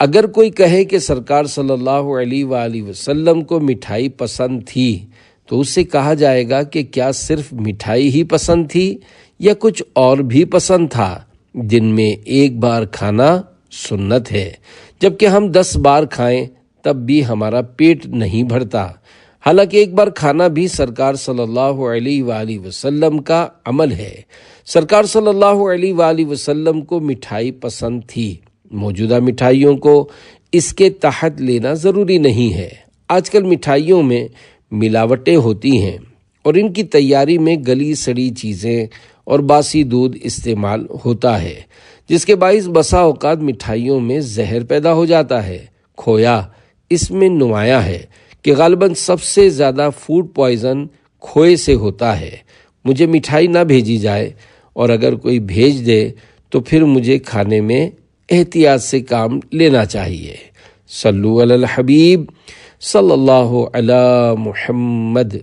اگر کوئی کہے کہ سرکار صلی اللہ علیہ وآلہ وسلم کو مٹھائی پسند تھی تو اس سے کہا جائے گا کہ کیا صرف مٹھائی ہی پسند تھی یا کچھ اور بھی پسند تھا؟ دن میں ایک بار کھانا سنت ہے، جبکہ ہم 10 بار کھائیں تب بھی ہمارا پیٹ نہیں بھرتا۔ حالانکہ ایک بار کھانا بھی سرکار صلی اللہ علیہ وآلہ وسلم کا عمل ہے۔ سرکار صلی اللہ علیہ وآلہ وسلم کو مٹھائی پسند تھی۔ موجودہ مٹھائیوں کو اس کے تحت لینا ضروری نہیں ہے۔ آج کل مٹھائیوں میں ملاوٹیں ہوتی ہیں اور ان کی تیاری میں گلی سڑی چیزیں اور باسی دودھ استعمال ہوتا ہے، جس کے باعث بسا اوقات مٹھائیوں میں زہر پیدا ہو جاتا ہے۔ کھویا اس میں نمایاں ہے کہ غالباً سب سے زیادہ فوڈ پوائزن کھوئے سے ہوتا ہے۔ مجھے مٹھائی نہ بھیجی جائے، اور اگر کوئی بھیج دے تو پھر مجھے کھانے میں احتیاط سے کام لینا چاہیے۔ صلو علی الحبیب صلی اللہ علی محمد۔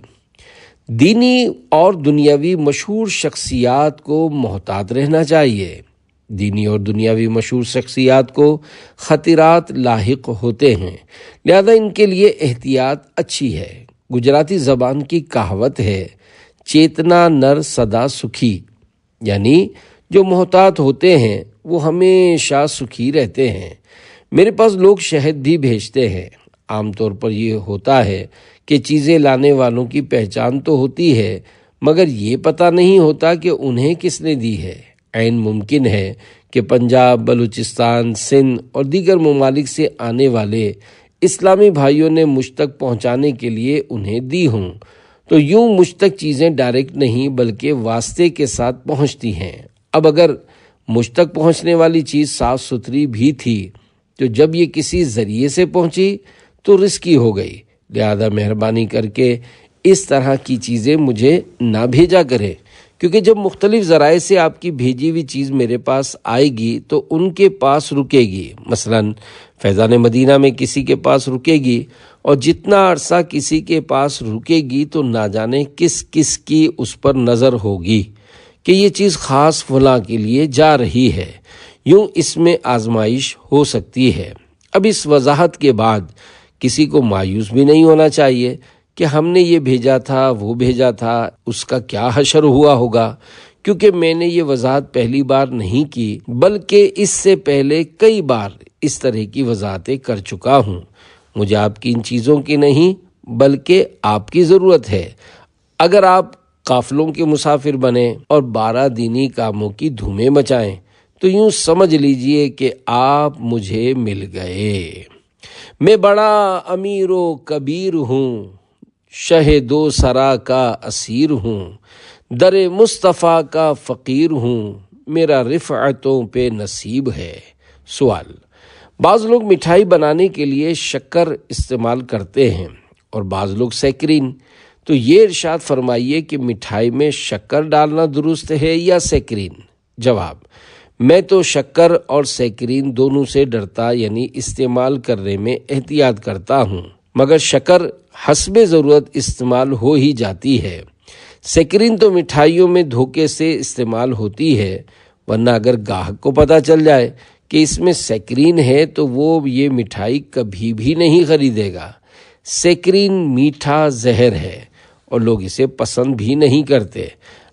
دینی اور دنیاوی مشہور شخصیات کو محتاط رہنا چاہیے۔ دینی اور دنیاوی مشہور شخصیات کو خطرات لاحق ہوتے ہیں، لہذا ان کے لیے احتیاط اچھی ہے۔ گجراتی زبان کی کہاوت ہے، چیتنا نر سدا سکھی، یعنی جو محتاط ہوتے ہیں وہ ہمیشہ سکھی رہتے ہیں۔ میرے پاس لوگ شہد بھی بھیجتے ہیں۔ عام طور پر یہ ہوتا ہے کہ چیزیں لانے والوں کی پہچان تو ہوتی ہے، مگر یہ پتہ نہیں ہوتا کہ انہیں کس نے دی ہے۔ عین ممکن ہے کہ پنجاب، بلوچستان، سندھ اور دیگر ممالک سے آنے والے اسلامی بھائیوں نے مجھ تک پہنچانے کے لیے انہیں دی ہوں، تو یوں مجھ تک چیزیں ڈائریکٹ نہیں بلکہ واسطے کے ساتھ پہنچتی ہیں۔ اب اگر مجھ تک پہنچنے والی چیز صاف ستھری بھی تھی تو جب یہ کسی ذریعے سے پہنچی تو رسکی ہو گئی، لہذا مہربانی کر کے اس طرح کی چیزیں مجھے نہ بھیجا کریں، کیونکہ جب مختلف ذرائع سے آپ کی بھیجی ہوئی چیز میرے پاس آئے گی تو ان کے پاس رکے گی۔ مثلاً فیضان مدینہ میں کسی کے پاس رکے گی، اور جتنا عرصہ کسی کے پاس رکے گی تو نہ جانے کس کس کی اس پر نظر ہوگی کہ یہ چیز خاص فلاں کے لیے جا رہی ہے۔ یوں اس میں آزمائش ہو سکتی ہے۔ اب اس وضاحت کے بعد کسی کو مایوس بھی نہیں ہونا چاہیے کہ ہم نے یہ بھیجا تھا، وہ بھیجا تھا، اس کا کیا حشر ہوا ہوگا، کیونکہ میں نے یہ وضاحت پہلی بار نہیں کی بلکہ اس سے پہلے کئی بار اس طرح کی وضاحتیں کر چکا ہوں۔ مجھے آپ کی ان چیزوں کی نہیں بلکہ آپ کی ضرورت ہے۔ اگر آپ قافلوں کے مسافر بنیں اور 12 دینی کاموں کی دھومیں مچائیں تو یوں سمجھ لیجئے کہ آپ مجھے مل گئے۔ میں بڑا امیر و کبیر ہوں، شہ دو سرا کا اسیر ہوں، در مصطفیٰ کا فقیر ہوں، میرا رفعتوں پہ نصیب ہے۔ سوال: بعض لوگ مٹھائی بنانے کے لیے شکر استعمال کرتے ہیں اور بعض لوگ سیکرین، تو یہ ارشاد فرمائیے کہ مٹھائی میں شکر ڈالنا درست ہے یا سیکرین؟ جواب: میں تو شکر اور سیکرین دونوں سے ڈرتا، یعنی استعمال کرنے میں احتیاط کرتا ہوں، مگر شکر حسب ضرورت استعمال ہو ہی جاتی ہے۔ سیکرین تو مٹھائیوں میں دھوکے سے استعمال ہوتی ہے، ورنہ اگر گاہک کو پتہ چل جائے کہ اس میں سیکرین ہے تو وہ یہ مٹھائی کبھی بھی نہیں خریدے گا۔ سیکرین میٹھا زہر ہے اور لوگ اسے پسند بھی نہیں کرتے۔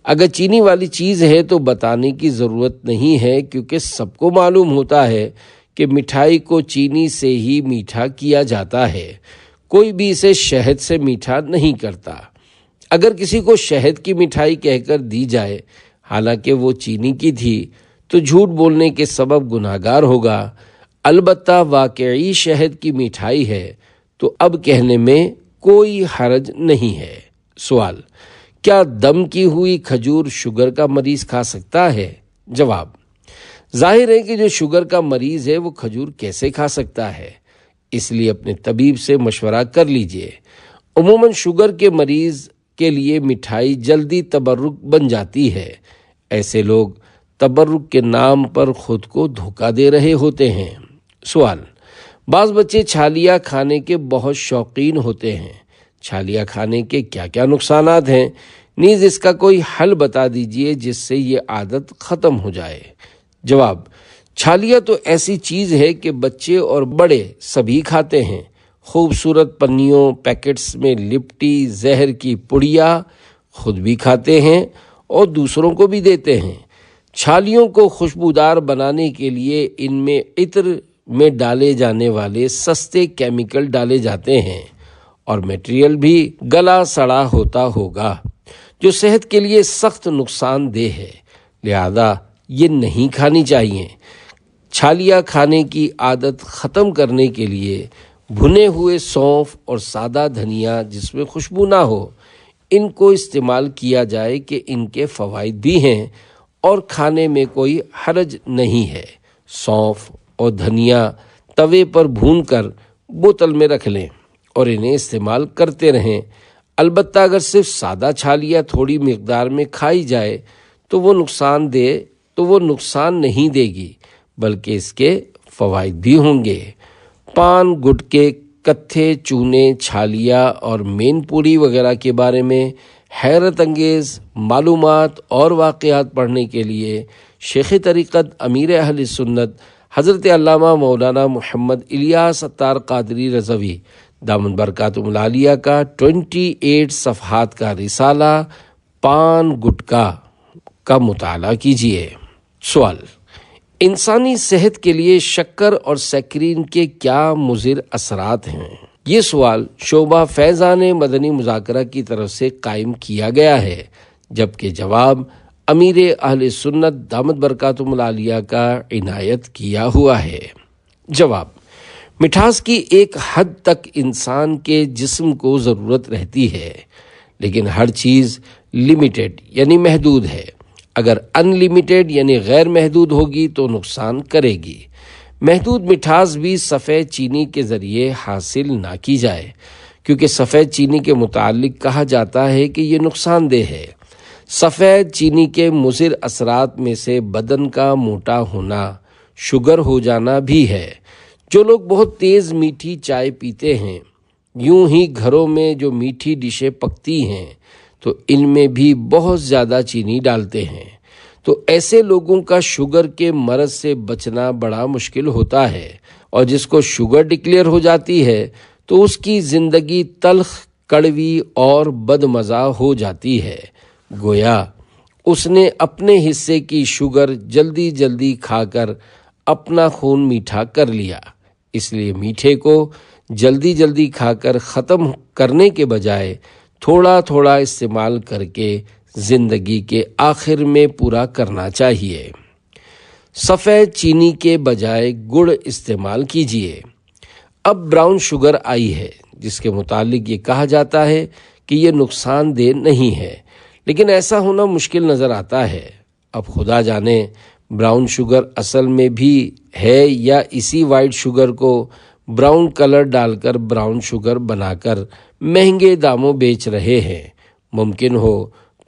اگر چینی والی چیز ہے تو بتانے کی ضرورت نہیں ہے، کیونکہ سب کو معلوم ہوتا ہے کہ مٹھائی کو چینی سے ہی میٹھا کیا جاتا ہے، کوئی بھی اسے شہد سے میٹھا نہیں کرتا۔ اگر کسی کو شہد کی مٹھائی کہہ کر دی جائے حالانکہ وہ چینی کی تھی تو جھوٹ بولنے کے سبب گناہگار ہوگا۔ البتہ واقعی شہد کی مٹھائی ہے تو اب کہنے میں کوئی حرج نہیں ہے۔ سوال: کیا دم کی ہوئی کھجور شوگر کا مریض کھا سکتا ہے؟ جواب: ظاہر ہے کہ جو شوگر کا مریض ہے وہ کھجور کیسے کھا سکتا ہے، اس لیے اپنے طبیب سے مشورہ کر لیجئے۔ عموماً شوگر کے مریض کے لیے مٹھائی جلدی تبرک بن جاتی ہے۔ ایسے لوگ تبرک کے نام پر خود کو دھوکہ دے رہے ہوتے ہیں۔ سوال: بعض بچے چھالیاں کھانے کے بہت شوقین ہوتے ہیں، چھالیاں کھانے کے کیا کیا نقصانات ہیں؟ نیز اس کا کوئی حل بتا دیجئے جس سے یہ عادت ختم ہو جائے۔ جواب: چھالیا تو ایسی چیز ہے کہ بچے اور بڑے سبھی کھاتے ہیں۔ خوبصورت پنیوں پیکٹس میں لپٹی زہر کی پڑیا خود بھی کھاتے ہیں اور دوسروں کو بھی دیتے ہیں۔ چھالیوں کو خوشبودار بنانے کے لیے ان میں عطر میں ڈالے جانے والے سستے کیمیکل ڈالے جاتے ہیں اور میٹیریل بھی گلا سڑا ہوتا ہوگا جو صحت کے لیے سخت نقصان دہ ہے، لہذا یہ نہیں کھانی چاہیے۔ چھالیا کھانے کی عادت ختم کرنے کے لیے بھنے ہوئے سونف اور سادہ دھنیا جس میں خوشبو نہ ہو ان کو استعمال کیا جائے کہ ان کے فوائد بھی ہیں اور کھانے میں کوئی حرج نہیں ہے۔ سونف اور دھنیا توے پر بھون کر بوتل میں رکھ لیں اور انہیں استعمال کرتے رہیں۔ البتہ اگر صرف سادہ چھالیا تھوڑی مقدار میں کھائی جائے تو وہ نقصان نہیں دے گی بلکہ اس کے فوائد بھی ہوں گے۔ پان، گٹکے، کتھے، چونے، چھالیا اور مین پوری وغیرہ کے بارے میں حیرت انگیز معلومات اور واقعات پڑھنے کے لیے شیخ طریقت امیر اہل سنت حضرت علامہ مولانا محمد الیاس عطار قادری رضوی دامن برکاتہم العالیہ کا 28 صفحات کا رسالہ پان گٹکا کا مطالعہ کیجیے۔ سوال: انسانی صحت کے لیے شکر اور سیکرین کے کیا مضر اثرات ہیں؟ یہ سوال شعبہ فیضان مدنی مذاکرہ کی طرف سے قائم کیا گیا ہے، جبکہ جواب امیر اہل سنت دامت برکاتہم العالیہ کا عنایت کیا ہوا ہے۔ جواب: مٹھاس کی ایک حد تک انسان کے جسم کو ضرورت رہتی ہے، لیکن ہر چیز لمیٹڈ یعنی محدود ہے۔ اگر ان لمیٹڈ یعنی غیر محدود ہوگی تو نقصان کرے گی۔ محدود مٹھاس بھی سفید چینی کے ذریعے حاصل نہ کی جائے، کیونکہ سفید چینی کے متعلق کہا جاتا ہے کہ یہ نقصان دہ ہے۔ سفید چینی کے مضر اثرات میں سے بدن کا موٹا ہونا، شوگر ہو جانا بھی ہے۔ جو لوگ بہت تیز میٹھی چائے پیتے ہیں، یوں ہی گھروں میں جو میٹھی ڈشیں پکتی ہیں تو ان میں بھی بہت زیادہ چینی ڈالتے ہیں، تو ایسے لوگوں کا شوگر کے مرض سے بچنا بڑا مشکل ہوتا ہے، اور جس کو شوگر ڈکلیئر ہو جاتی ہے تو اس کی زندگی تلخ، کڑوی اور بدمزہ ہو جاتی ہے، گویا اس نے اپنے حصے کی شوگر جلدی جلدی کھا کر اپنا خون میٹھا کر لیا۔ اس لیے میٹھے کو جلدی جلدی کھا کر ختم کرنے کے بجائے تھوڑا تھوڑا استعمال کر کے زندگی کے آخر میں پورا کرنا چاہیے۔ سفید چینی کے بجائے گڑ استعمال کیجیے۔ اب براؤن شوگر آئی ہے، جس کے متعلق یہ کہا جاتا ہے کہ یہ نقصان دہ نہیں ہے، لیکن ایسا ہونا مشکل نظر آتا ہے۔ اب خدا جانے براؤن شوگر اصل میں بھی ہے یا اسی وائٹ شوگر کو براؤن کلر ڈال کر براؤن شوگر بنا کر مہنگے داموں بیچ رہے ہیں۔ ممکن ہو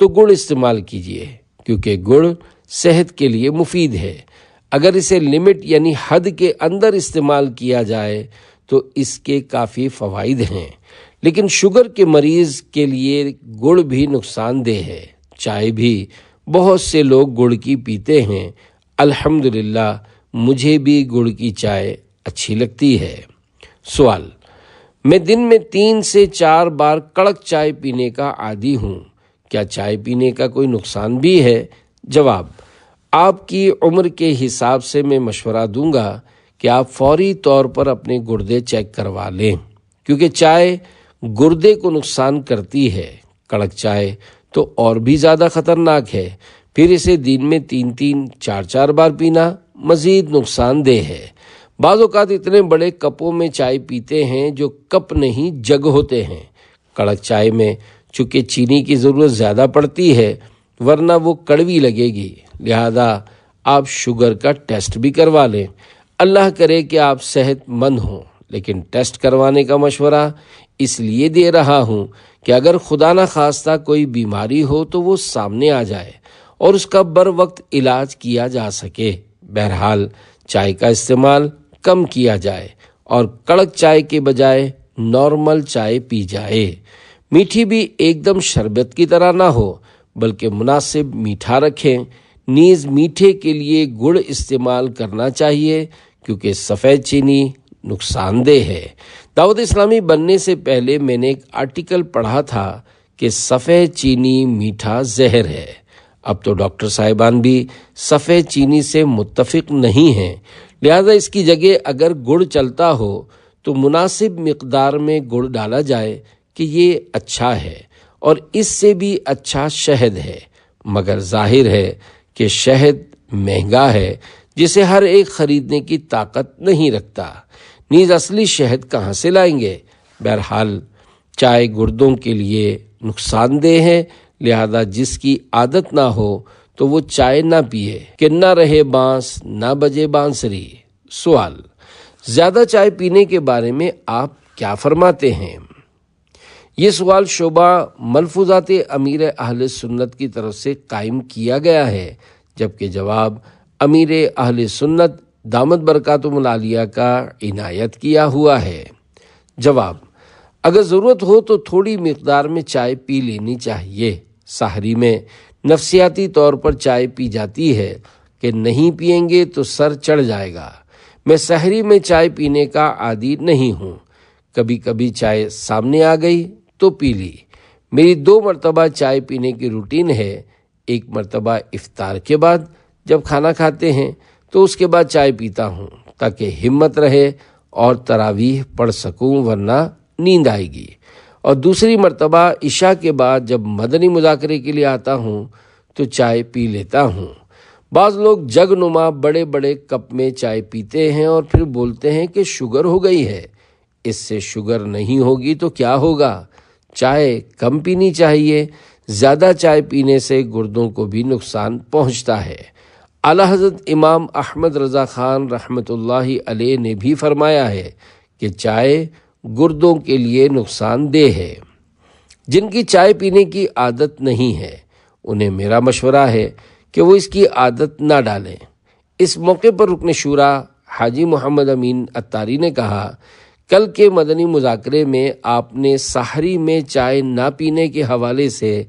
تو گڑ استعمال کیجیے، کیونکہ گڑ صحت کے لیے مفید ہے۔ اگر اسے لمٹ یعنی حد کے اندر استعمال کیا جائے تو اس کے کافی فوائد ہیں، لیکن شوگر کے مریض کے لیے گڑ بھی نقصان دہ ہے۔ چائے بھی بہت سے لوگ گڑ کی پیتے ہیں۔ الحمدللہ مجھے بھی گڑ کی چائے اچھی لگتی ہے۔ سوال: میں دن میں 3 سے 4 بار کڑک چائے پینے کا عادی ہوں، کیا چائے پینے کا کوئی نقصان بھی ہے؟ جواب: آپ کی عمر کے حساب سے میں مشورہ دوں گا کہ آپ فوری طور پر اپنے گردے چیک کروا لیں، کیونکہ چائے گردے کو نقصان کرتی ہے۔ کڑک چائے تو اور بھی زیادہ خطرناک ہے، پھر اسے دن میں 3 4 بار پینا مزید نقصان دہ ہے۔ بعض اوقات اتنے بڑے کپوں میں چائے پیتے ہیں جو کپ نہیں جگ ہوتے ہیں۔ کڑک چائے میں چونکہ چینی کی ضرورت زیادہ پڑتی ہے، ورنہ وہ کڑوی لگے گی، لہذا آپ شوگر کا ٹیسٹ بھی کروا لیں۔ اللہ کرے کہ آپ صحت مند ہوں، لیکن ٹیسٹ کروانے کا مشورہ اس لیے دے رہا ہوں کہ اگر خدا نہ خواستہ کوئی بیماری ہو تو وہ سامنے آ جائے اور اس کا بر وقت علاج کیا جا سکے۔ بہرحال چائے کا استعمال کم کیا جائے اور کڑک چائے کے بجائے نارمل چائے پی جائے۔ میٹھی بھی ایک دم شربت کی طرح نہ ہو، بلکہ مناسب میٹھا رکھیں۔ نیز میٹھے کے لیے گڑ استعمال کرنا چاہیے کیونکہ سفید چینی نقصان دہ ہے۔ دعوت اسلامی بننے سے پہلے میں نے ایک آرٹیکل پڑھا تھا کہ سفید چینی میٹھا زہر ہے۔ اب تو ڈاکٹر صاحبان بھی سفید چینی سے متفق نہیں ہیں، لہذا اس کی جگہ اگر گڑ چلتا ہو تو مناسب مقدار میں گڑ ڈالا جائے کہ یہ اچھا ہے، اور اس سے بھی اچھا شہد ہے، مگر ظاہر ہے کہ شہد مہنگا ہے جسے ہر ایک خریدنے کی طاقت نہیں رکھتا، نیز اصلی شہد کہاں سے لائیں گے؟ بہرحال چائے گردوں کے لیے نقصان دہ ہے، لہذا جس کی عادت نہ ہو تو وہ چائے نہ پیے کہ نہ رہے بانس نہ بجے بانسری۔ سوال: زیادہ چائے پینے کے بارے میں آپ کیا فرماتے ہیں؟ یہ سوال شعبہ ملفوظات امیر اہل سنت کی طرف سے قائم کیا گیا ہے، جبکہ جواب امیر اہل سنت دامت برکاتہم العالیہ کا عنایت کیا ہوا ہے۔ جواب: اگر ضرورت ہو تو تھوڑی مقدار میں چائے پی لینی چاہیے۔ سحری میں نفسیاتی طور پر چائے پی جاتی ہے کہ نہیں پیئیں گے تو سر چڑھ جائے گا۔ میں سحری میں چائے پینے کا عادی نہیں ہوں، کبھی کبھی چائے سامنے آ گئی تو پی لی۔ میری 2 مرتبہ چائے پینے کی روٹین ہے، ایک مرتبہ افطار کے بعد جب کھانا کھاتے ہیں تو اس کے بعد چائے پیتا ہوں تاکہ ہمت رہے اور تراویح پڑھ سکوں، ورنہ نیند آئے گی، اور دوسری مرتبہ عشاء کے بعد جب مدنی مذاکرے کے لیے آتا ہوں تو چائے پی لیتا ہوں۔ بعض لوگ جگ نما بڑے بڑے کپ میں چائے پیتے ہیں اور پھر بولتے ہیں کہ شوگر ہو گئی ہے۔ اس سے شوگر نہیں ہوگی تو کیا ہوگا؟ چائے کم پینی چاہیے، زیادہ چائے پینے سے گردوں کو بھی نقصان پہنچتا ہے۔ اعلیٰ حضرت امام احمد رضا خان رحمۃ اللہ علیہ نے بھی فرمایا ہے کہ چائے گردوں کے لیے نقصان دہ ہے۔ جن کی چائے پینے کی عادت نہیں ہے انہیں میرا مشورہ ہے کہ وہ اس کی عادت نہ ڈالیں۔ اس موقع پر رکن شورا حاجی محمد امین اتاری نے کہا، کل کے مدنی مذاکرے میں آپ نے سحری میں چائے نہ پینے کے حوالے سے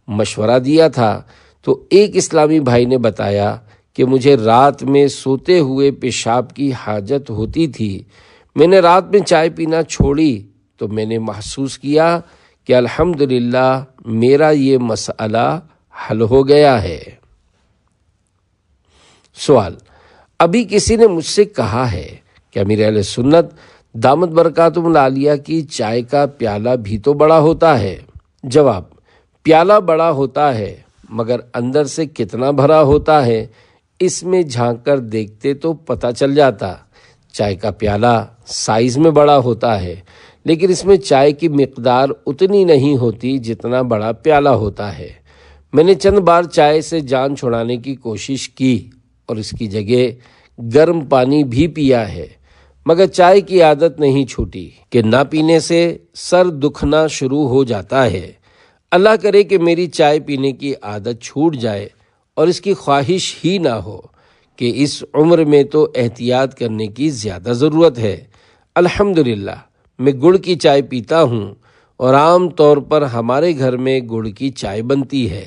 مشورہ دیا تھا، تو ایک اسلامی بھائی نے بتایا کہ مجھے رات میں سوتے ہوئے پیشاب کی حاجت ہوتی تھی، میں نے رات میں چائے پینا چھوڑی تو میں نے محسوس کیا کہ الحمدللہ میرا یہ مسئلہ حل ہو گیا ہے۔ سوال: ابھی کسی نے مجھ سے کہا ہے کہ امیر اہل سنت دامت برکاتہم العالیہ کی چائے کا پیالہ بھی تو بڑا ہوتا ہے۔ جواب: پیالہ بڑا ہوتا ہے مگر اندر سے کتنا بھرا ہوتا ہے اس میں جھانک کر دیکھتے تو پتہ چل جاتا۔ چائے کا پیالہ سائز میں بڑا ہوتا ہے لیکن اس میں چائے کی مقدار اتنی نہیں ہوتی جتنا بڑا پیالہ ہوتا ہے۔ میں نے چند بار چائے سے جان چھڑانے کی کوشش کی اور اس کی جگہ گرم پانی بھی پیا ہے، مگر چائے کی عادت نہیں چھوٹی کہ نہ پینے سے سر دکھنا شروع ہو جاتا ہے۔ اللہ کرے کہ میری چائے پینے کی عادت چھوٹ جائے اور اس کی خواہش ہی نہ ہو کہ اس عمر میں تو احتیاط کرنے کی زیادہ ضرورت ہے۔ الحمدللہ میں گڑ کی چائے پیتا ہوں اور عام طور پر ہمارے گھر میں گڑ کی چائے بنتی ہے۔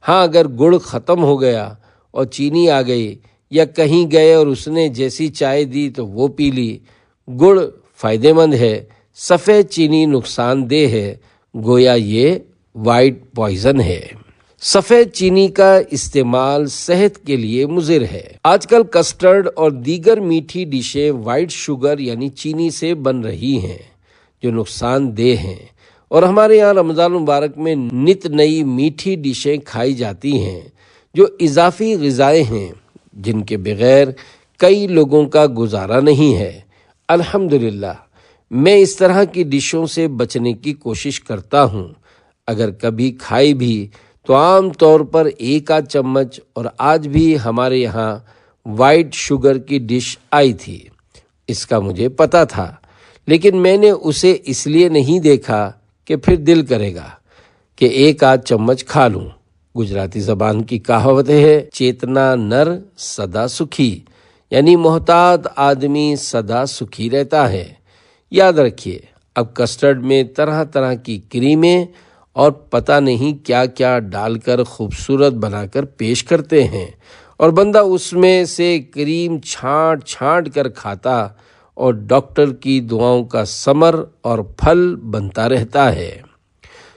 ہاں اگر گڑ ختم ہو گیا اور چینی آ گئی یا کہیں گئے اور اس نے جیسی چائے دی تو وہ پی لی۔ گڑ فائدہ مند ہے، سفید چینی نقصان دہ ہے، گویا یہ وائٹ پوائزن ہے۔ سفید چینی کا استعمال صحت کے لیے مضر ہے۔ آج کل کسٹرڈ اور دیگر میٹھی ڈشیں وائٹ شوگر یعنی چینی سے بن رہی ہیں جو نقصان دہ ہیں، اور ہمارے یہاں رمضان مبارک میں نت نئی میٹھی ڈشیں کھائی جاتی ہیں جو اضافی غذائیں ہیں جن کے بغیر کئی لوگوں کا گزارا نہیں ہے۔ الحمدللہ میں اس طرح کی ڈشوں سے بچنے کی کوشش کرتا ہوں، اگر کبھی کھائی بھی تو عام طور پر 1 آدھ چمچ، اور آج بھی ہمارے یہاں وائٹ شوگر کی ڈش آئی تھی۔ اس کا مجھے پتہ تھا لیکن میں نے اسے اس لیے نہیں دیکھا کہ پھر دل کرے گا کہ 1 آدھ چمچ کھا لوں۔ گجراتی زبان کی کہاوت ہے، چیتنا نر سدا سکھی، یعنی محتاط آدمی سدا سکھی رہتا ہے۔ یاد رکھیے، اب کسٹرڈ میں طرح طرح کی کریمیں اور پتہ نہیں کیا کیا ڈال کر خوبصورت بنا کر پیش کرتے ہیں، اور بندہ اس میں سے کریم چھانٹ چھانٹ کر کھاتا اور ڈاکٹر کی دعاؤں کا ثمر اور پھل بنتا رہتا ہے۔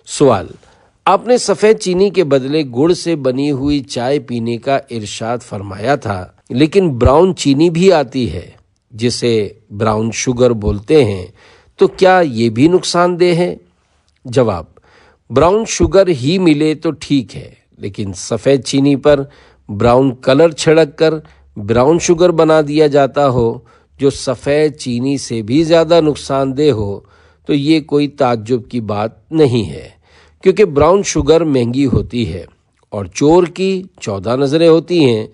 سوال: آپ نے سفید چینی کے بدلے گڑ سے بنی ہوئی چائے پینے کا ارشاد فرمایا تھا، لیکن براؤن چینی بھی آتی ہے جسے براؤن شوگر بولتے ہیں، تو کیا یہ بھی نقصان دہ ہے؟ جواب: براؤن شوگر ہی ملے تو ٹھیک ہے، لیکن سفید چینی پر براؤن کلر چھڑک کر براؤن شوگر بنا دیا جاتا ہو جو سفید چینی سے بھی زیادہ نقصان دہ ہو، تو یہ کوئی تعجب کی بات نہیں ہے، کیونکہ براؤن شوگر مہنگی ہوتی ہے اور چور کی 14 نظریں ہوتی ہیں۔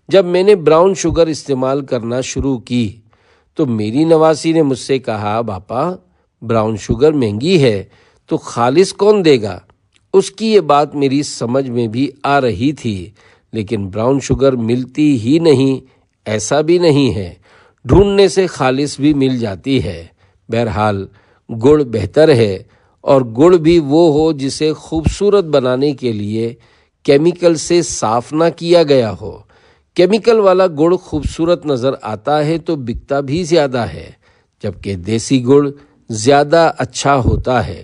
جب میں نے براؤن شوگر استعمال کرنا شروع کی تو میری نواسی نے مجھ سے کہا، باپا براؤن شوگر مہنگی ہے تو خالص کون دے گا؟ اس کی یہ بات میری سمجھ میں بھی آ رہی تھی، لیکن براؤن شوگر ملتی ہی نہیں ایسا بھی نہیں ہے، ڈھونڈنے سے خالص بھی مل جاتی ہے۔ بہرحال گڑ بہتر ہے، اور گڑ بھی وہ ہو جسے خوبصورت بنانے کے لیے کیمیکل سے صاف نہ کیا گیا ہو۔ کیمیکل والا گڑ خوبصورت نظر آتا ہے تو بکتا بھی زیادہ ہے، جبکہ دیسی گڑ زیادہ اچھا ہوتا ہے۔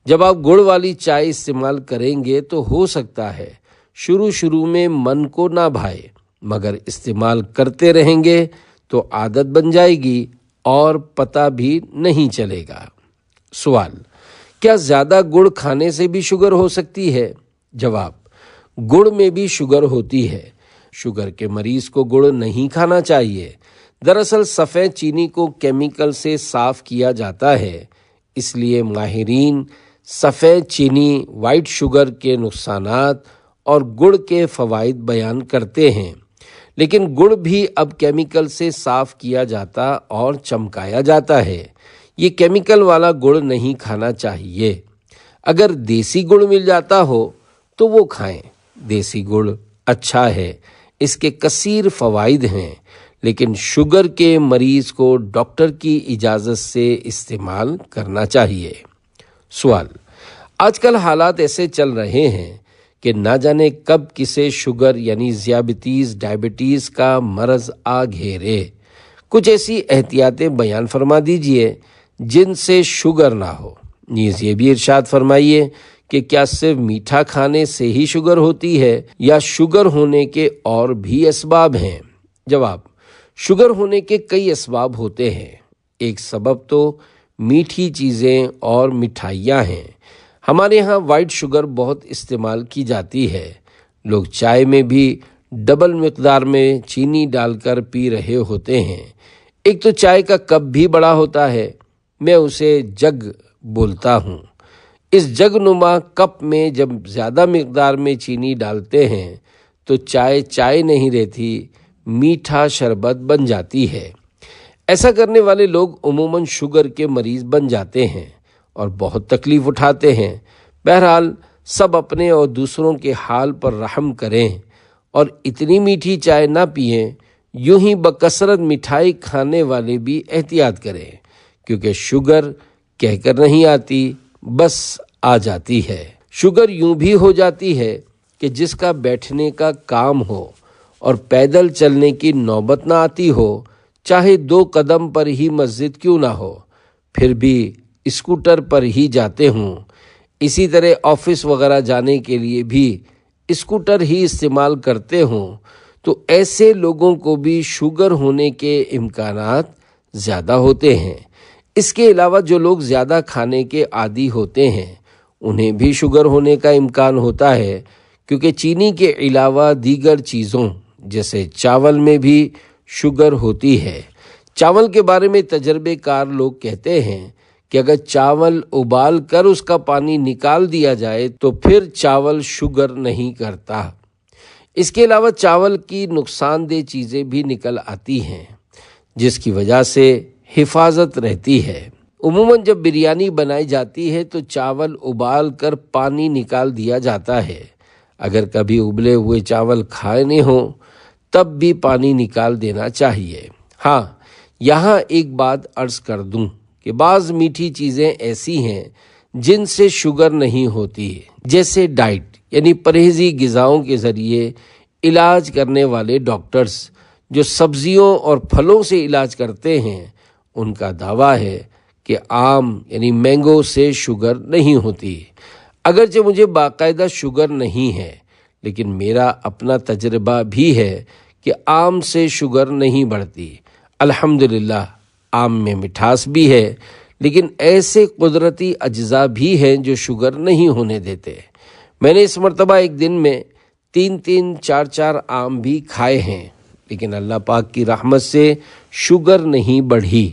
جب آپ گڑ والی چائے استعمال کریں گے تو ہو سکتا ہے شروع میں من کو نہ بھائے، مگر استعمال کرتے رہیں گے تو عادت بن جائے گی اور پتہ بھی نہیں چلے گا۔ سوال: کیا زیادہ گڑ کھانے سے بھی شوگر ہو سکتی ہے؟ جواب: گڑ میں بھی شوگر ہوتی ہے۔ شوگر کے مریض کو گڑ نہیں کھانا چاہیے۔ دراصل سفید چینی کو کیمیکل سے صاف کیا جاتا ہے، اس لیے ماہرین سفید چینی، وائٹ شوگر کے نقصانات اور گڑ کے فوائد بیان کرتے ہیں، لیکن گڑ بھی اب کیمیکل سے صاف کیا جاتا اور چمکایا جاتا ہے۔ یہ کیمیکل والا گڑ نہیں کھانا چاہیے۔ اگر دیسی گڑ مل جاتا ہو تو وہ کھائیں۔ دیسی گڑ اچھا ہے، اس کے کثیر فوائد ہیں، لیکن شوگر کے مریض کو ڈاکٹر کی اجازت سے استعمال کرنا چاہیے۔ سوال: آج کل حالات ایسے چل رہے ہیں کہ نہ جانے کب کسے شوگر یعنی ڈائبٹیز کا مرض آ گھیرے۔ کچھ ایسی احتیاطیں بیان فرما دیجئے جن سے شوگر نہ ہو۔ نیز یہ بھی ارشاد فرمائیے کہ کیا صرف میٹھا کھانے سے ہی شوگر ہوتی ہے یا شوگر ہونے کے اور بھی اسباب ہیں؟ جواب: شوگر ہونے کے کئی اسباب ہوتے ہیں۔ ایک سبب تو میٹھی چیزیں اور مٹھائیاں ہیں۔ ہمارے ہاں وائٹ شوگر بہت استعمال کی جاتی ہے۔ لوگ چائے میں بھی ڈبل مقدار میں چینی ڈال کر پی رہے ہوتے ہیں۔ ایک تو چائے کا کپ بھی بڑا ہوتا ہے، میں اسے جگ بولتا ہوں۔ اس جگ نما کپ میں جب زیادہ مقدار میں چینی ڈالتے ہیں تو چائے نہیں رہتی، میٹھا شربت بن جاتی ہے۔ ایسا کرنے والے لوگ عموماً شوگر کے مریض بن جاتے ہیں اور بہت تکلیف اٹھاتے ہیں۔ بہرحال سب اپنے اور دوسروں کے حال پر رحم کریں اور اتنی میٹھی چائے نہ پئیں۔ یوں ہی بکثرت مٹھائی کھانے والے بھی احتیاط کریں، کیونکہ شوگر کہہ کر نہیں آتی، بس آ جاتی ہے۔ شوگر یوں بھی ہو جاتی ہے کہ جس کا بیٹھنے کا کام ہو اور پیدل چلنے کی نوبت نہ آتی ہو، چاہے 2 قدم پر ہی مسجد کیوں نہ ہو، پھر بھی اسکوٹر پر ہی جاتے ہوں۔ اسی طرح آفس وغیرہ جانے کے لیے بھی اسکوٹر ہی استعمال کرتے ہوں، تو ایسے لوگوں کو بھی شوگر ہونے کے امکانات زیادہ ہوتے ہیں۔ اس کے علاوہ جو لوگ زیادہ کھانے کے عادی ہوتے ہیں انہیں بھی شوگر ہونے کا امکان ہوتا ہے، کیونکہ چینی کے علاوہ دیگر چیزوں جیسے چاول میں بھی شوگر ہوتی ہے۔ چاول کے بارے میں تجربے کار لوگ کہتے ہیں کہ اگر چاول ابال کر اس کا پانی نکال دیا جائے تو پھر چاول شوگر نہیں کرتا۔ اس کے علاوہ چاول کی نقصان دہ چیزیں بھی نکل آتی ہیں، جس کی وجہ سے حفاظت رہتی ہے۔ عموماً جب بریانی بنائی جاتی ہے تو چاول ابال کر پانی نکال دیا جاتا ہے۔ اگر کبھی ابلے ہوئے چاول کھانے ہوں تب بھی پانی نکال دینا چاہیے۔ ہاں، یہاں ایک بات عرض کر دوں کہ بعض میٹھی چیزیں ایسی ہیں جن سے شوگر نہیں ہوتی، جیسے ڈائٹ یعنی پرہیزی غذاؤں کے ذریعے علاج کرنے والے ڈاکٹرز جو سبزیوں اور پھلوں سے علاج کرتے ہیں، ان کا دعویٰ ہے کہ آم یعنی مینگو سے شوگر نہیں ہوتی۔ اگرچہ مجھے باقاعدہ شوگر نہیں ہے، لیکن میرا اپنا تجربہ بھی ہے کہ آم سے شوگر نہیں بڑھتی۔ الحمدللہ آم میں مٹھاس بھی ہے، لیکن ایسے قدرتی اجزاء بھی ہیں جو شوگر نہیں ہونے دیتے۔ میں نے اس مرتبہ ایک دن میں 3 4 آم بھی کھائے ہیں، لیکن اللہ پاک کی رحمت سے شوگر نہیں بڑھی۔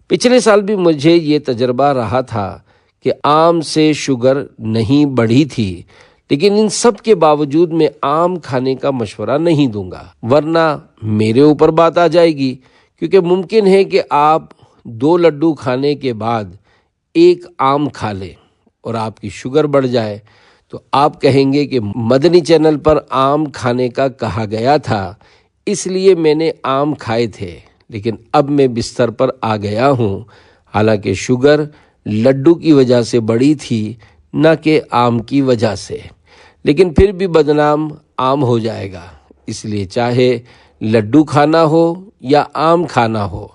پچھلے سال بھی مجھے یہ تجربہ رہا تھا کہ آم سے شوگر نہیں بڑھی تھی، لیکن ان سب کے باوجود میں آم کھانے کا مشورہ نہیں دوں گا، ورنہ میرے اوپر بات آ جائے گی، کیونکہ ممکن ہے کہ آپ 2 لڈو کھانے کے بعد 1 آم کھا لیں اور آپ کی شوگر بڑھ جائے، تو آپ کہیں گے کہ مدنی چینل پر آم کھانے کا کہا گیا تھا، اس لیے میں نے آم کھائے تھے، لیکن اب میں بستر پر آ گیا ہوں، حالانکہ شوگر لڈو کی وجہ سے بڑھی تھی، نہ کہ آم کی وجہ سے، لیکن پھر بھی بدنام آم ہو جائے گا۔ اس لیے چاہے لڈو کھانا ہو یا آم کھانا ہو،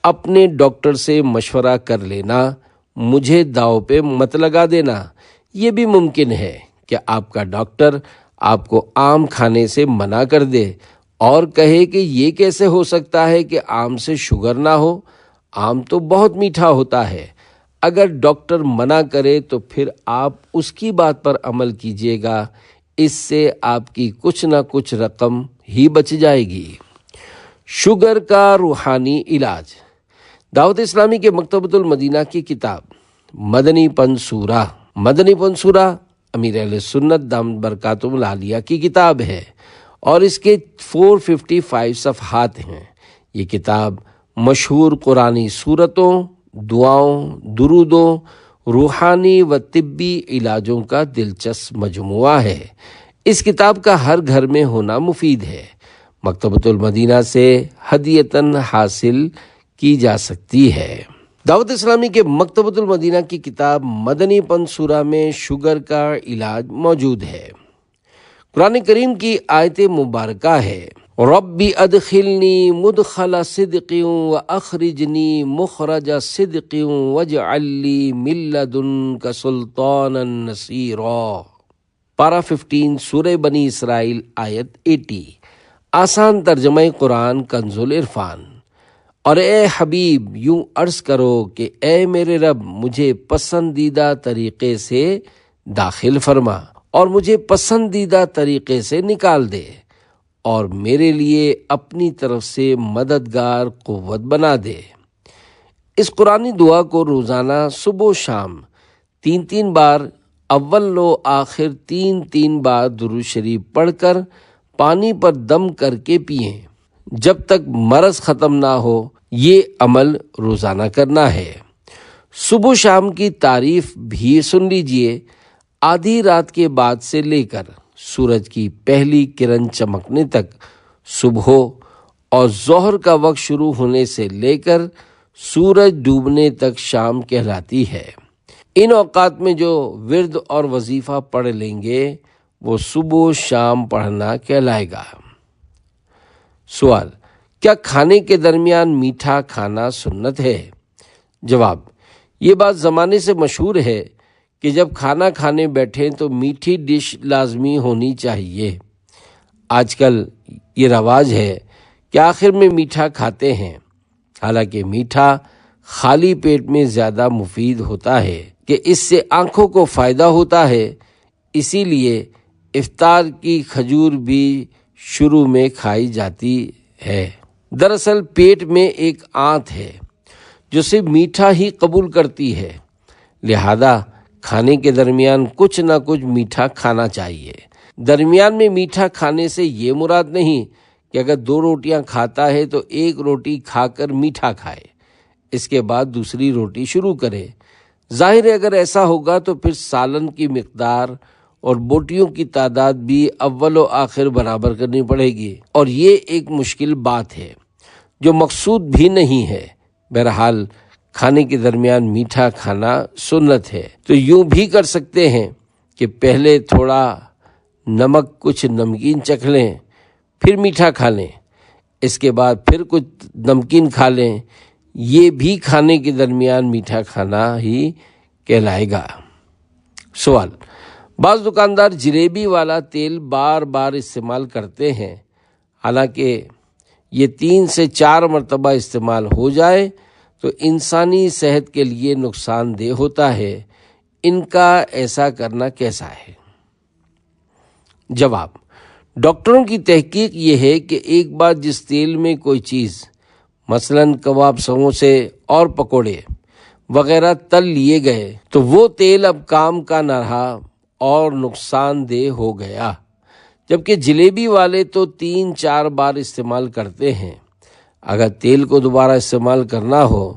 اپنے ڈاکٹر سے مشورہ کر لینا، مجھے داؤ پہ مت لگا دینا۔ یہ بھی ممکن ہے کہ آپ کا ڈاکٹر آپ کو آم کھانے سے منع کر دے اور کہے کہ یہ کیسے ہو سکتا ہے کہ آم سے شوگر نہ ہو، آم تو بہت میٹھا ہوتا ہے۔ اگر ڈاکٹر منع کرے تو پھر آپ اس کی بات پر عمل کیجیے گا، اس سے آپ کی کچھ نہ کچھ رقم ہی بچ جائے گی۔ شوگر کا روحانی علاج۔ دعوت اسلامی کے مکتبۃ المدینہ کی کتاب مدنی پن سورہ امیر اہل سنت دامت برکاتہم العالیہ کی کتاب ہے اور اس کے 455 صفحات ہیں۔ یہ کتاب مشہور قرآنی سورتوں، دعاؤں، درودوں، روحانی و طبی علاجوں کا دلچسپ مجموعہ ہے۔ اس کتاب کا ہر گھر میں ہونا مفید ہے۔ مکتبۃ المدینہ سے ہدیتاً حاصل کی جا سکتی ہے۔ دعوت اسلامی کے مکتبۃ المدینہ کی کتاب مدنی پن سورہ میں شوگر کا علاج موجود ہے۔ قرآن کریم کی آیت مبارکہ ہے، ربی ادخلنی مدخل صدق واخرجنی مخرج صدق واجعل لی من لدنک سلطانا نصیرا۔ پارہ 15 سورہ بنی اسرائیل آیت 80۔ آسان ترجمہ قرآن کنز العرفان۔ اور اے حبیب یوں عرض کرو کہ اے میرے رب مجھے پسندیدہ طریقے سے داخل فرما اور مجھے پسندیدہ طریقے سے نکال دے، اور میرے لیے اپنی طرف سے مددگار قوت بنا دے۔ اس قرآنی دعا کو روزانہ صبح و شام 3 بار، اول و آخر 3 بار درود شریف پڑھ کر پانی پر دم کر کے پئیں جب تک مرض ختم نہ ہو۔ یہ عمل روزانہ کرنا ہے۔ صبح و شام کی تعریف بھی سن لیجئے۔ آدھی رات کے بعد سے لے کر سورج کی پہلی کرن چمکنے تک، صبح اور ظہر کا وقت شروع ہونے سے لے کر سورج ڈوبنے تک شام کہلاتی ہے۔ ان اوقات میں جو ورد اور وظیفہ پڑھ لیں گے وہ صبح و شام پڑھنا کہلائے گا۔ سوال: کیا کھانے کے درمیان میٹھا کھانا سنت ہے؟ جواب: یہ بات زمانے سے مشہور ہے کہ جب کھانا کھانے بیٹھیں تو میٹھی ڈش لازمی ہونی چاہیے۔ آج کل یہ رواج ہے کہ آخر میں میٹھا کھاتے ہیں، حالانکہ میٹھا خالی پیٹ میں زیادہ مفید ہوتا ہے کہ اس سے آنکھوں کو فائدہ ہوتا ہے، اسی لیے افطار کی کھجور بھی شروع میں کھائی جاتی ہے۔ دراصل پیٹ میں ایک آنت ہے جو صرف میٹھا ہی قبول کرتی ہے، لہذا کھانے کے درمیان کچھ نہ کچھ میٹھا کھانا چاہیے۔ درمیان میں میٹھا کھانے سے یہ مراد نہیں کہ اگر 2 روٹیاں کھاتا ہے تو 1 روٹی کھا کر میٹھا کھائے، اس کے بعد دوسری روٹی شروع کرے۔ ظاہر ہے اگر ایسا ہوگا تو پھر سالن کی مقدار اور بوٹیوں کی تعداد بھی اول و آخر برابر کرنی پڑے گی، اور یہ ایک مشکل بات ہے جو مقصود بھی نہیں ہے۔ بہرحال کھانے کے درمیان میٹھا کھانا سنت ہے۔ تو یوں بھی کر سکتے ہیں کہ پہلے تھوڑا نمک کچھ نمکین چکھ لیں، پھر میٹھا کھا لیں، اس کے بعد پھر کچھ نمکین کھا لیں۔ یہ بھی کھانے کے درمیان میٹھا کھانا ہی کہلائے گا۔ سوال: بعض دکاندار جلیبی والا تیل بار بار استعمال کرتے ہیں، حالانکہ یہ 3 سے 4 مرتبہ استعمال ہو جائے تو انسانی صحت کے لیے نقصان دہ ہوتا ہے، ان کا ایسا کرنا کیسا ہے؟ جواب: ڈاکٹروں کی تحقیق یہ ہے کہ ایک بار جس تیل میں کوئی چیز مثلاً کباب، سموسے اور پکوڑے وغیرہ تل لیے گئے تو وہ تیل اب کام کا نہ رہا اور نقصان دہ ہو گیا، جبکہ جلیبی والے تو 3-4 بار استعمال کرتے ہیں۔ اگر تیل کو دوبارہ استعمال کرنا ہو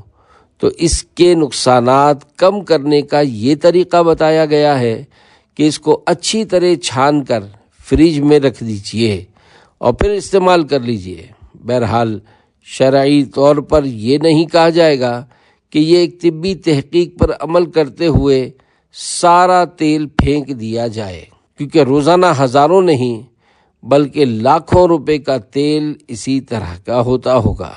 تو اس کے نقصانات کم کرنے کا یہ طریقہ بتایا گیا ہے کہ اس کو اچھی طرح چھان کر فریج میں رکھ دیجئے اور پھر استعمال کر لیجئے۔ بہرحال شرعی طور پر یہ نہیں کہا جائے گا کہ یہ ایک طبی تحقیق پر عمل کرتے ہوئے سارا تیل پھینک دیا جائے، کیونکہ روزانہ ہزاروں نہیں بلکہ لاکھوں روپے کا تیل اسی طرح کا ہوتا ہوگا۔